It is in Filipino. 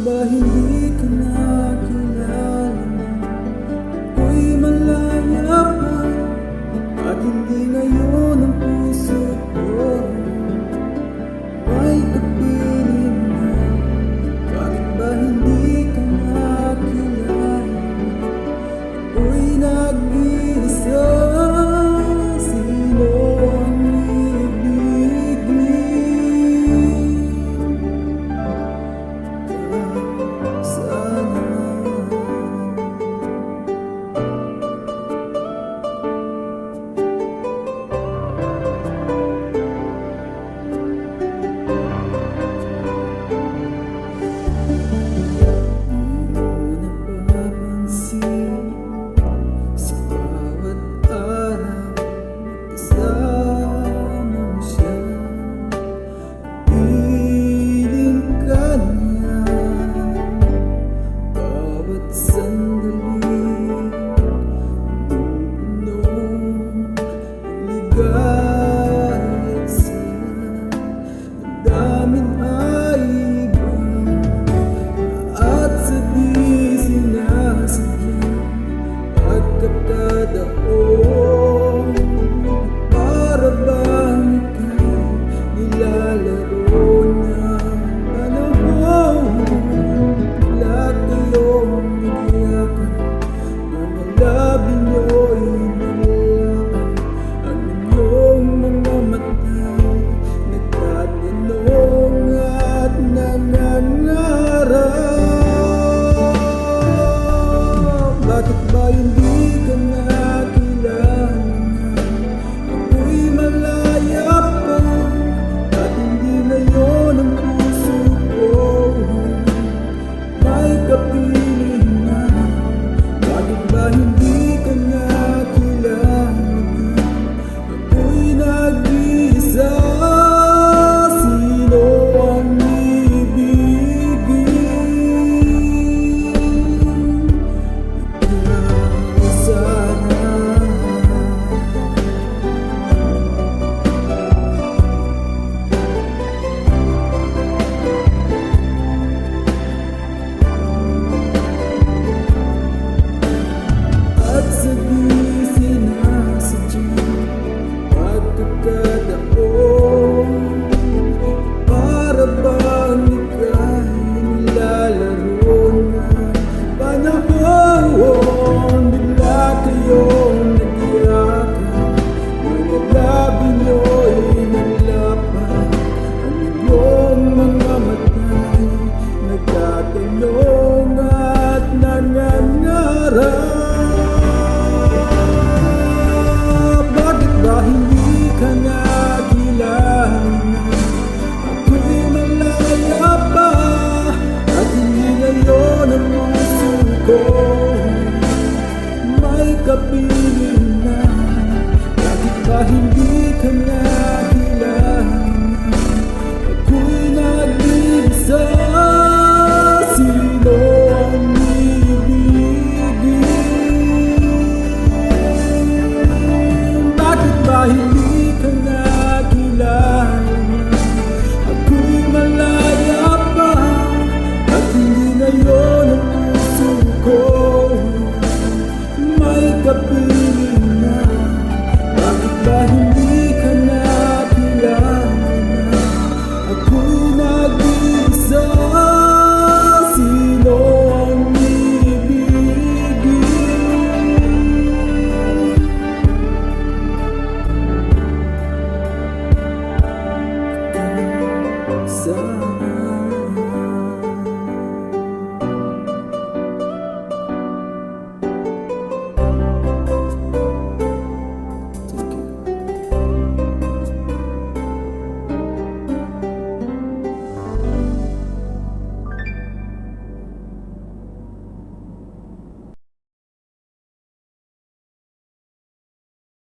ba hindi ka nakilala? Ako'y malaya pa at hindi ngayon ang puso ko may kapiling na. Bakit ba hindi ka nakilala? Ako'y nag-iisa. Sino ang para bang ika'y nilalaro ng panahon? Lahat kayong nagiyakan, mga labi nyo'y nalakan. Ang inyong mga mata'y nagtatanong at nangangarap. Bakit ba hindi ka nakilala? Ako'y malaya pa at hindi ngayon ang puso ko may kapiling na. Bakit ba hindi ka nakilala? Ako'y nag-iisa. Sino ang ibigin? At sa di sinasadya pagkakataon, para bang ika'y nilalaro ng panahon? Bigla kayong nag-iyakan, mga labi nyo'y nalapan. Ang inyong mga mata'y nagtatanong at nangangarap. Hindi ka nakilala? Ako'y malaya pa at hindi ngayon ang puso ko may kapiling na. Bakit ba hindi ka nakilala? Ako'y nag-iisa. Sino ang hindi ka nakilala? Ako'y malaya pa at hindi ngayon ang puso ko may kapiling na. Bakit ba hindi ka nakilala? Ako'y nag-iisa. Sino ang ibigin? Sana